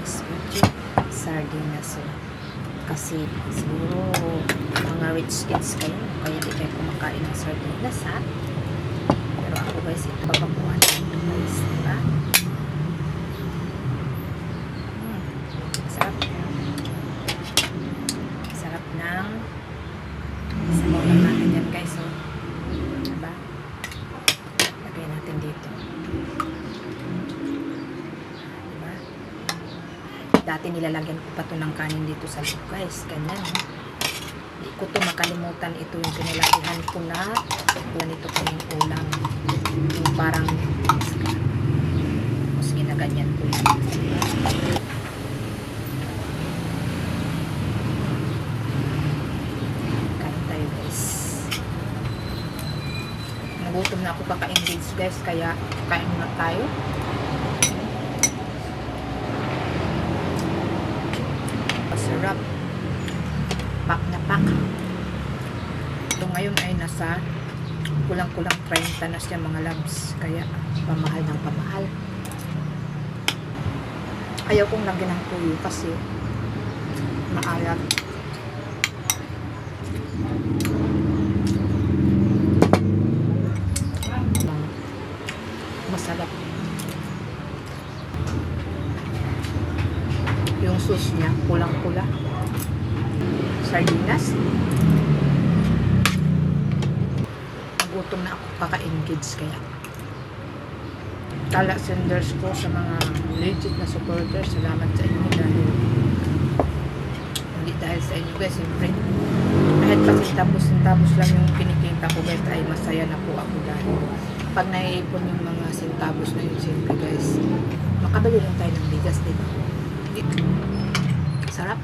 guys, with sardinas. So, kasi siguro mga rich kids kayo, kaya di kayo kumakain ng sardinas, ha? Pero ako guys, ito babakuan ito guys, diba? Sarap. Sarap ng sabaw lang natin yan guys. So, diba? Lagay natin dito. Diba? Dati nilalagyan ko pa ito ng kanin dito sa loob guys. Ganyan. Hindi ko ito makalimutan. Ito yung pinalakihan ko na ganito ko yung ulam. Yung parang mas ginaganyan ko yan. Kain tayo guys. Nagutom na ako kaka-engage guys. Kaya kain na tayo. Masarap. Pak na pak. Ito ngayon ay nasa kulang-kulang 30 na siya mga labs. Kaya pamahal ng pamahal. Ayaw kong lagyan ng tuyo kasi maalat. Masarap. Yung sauce niya kulang-kula. Sardinas. Nagutom na ako kaka-engage kaya. Kala senders ko sa mga legit na supporters. Salamat sa inyo dahil hindi dahil sa inyo guys. Siyempre kahit pasintabos lang yung kinikita ko guys ay masaya na po ako dahil pag naiipon yung mga sintabos na yun siyempre guys makabili lang tayo ng bigas, diba? Sarap.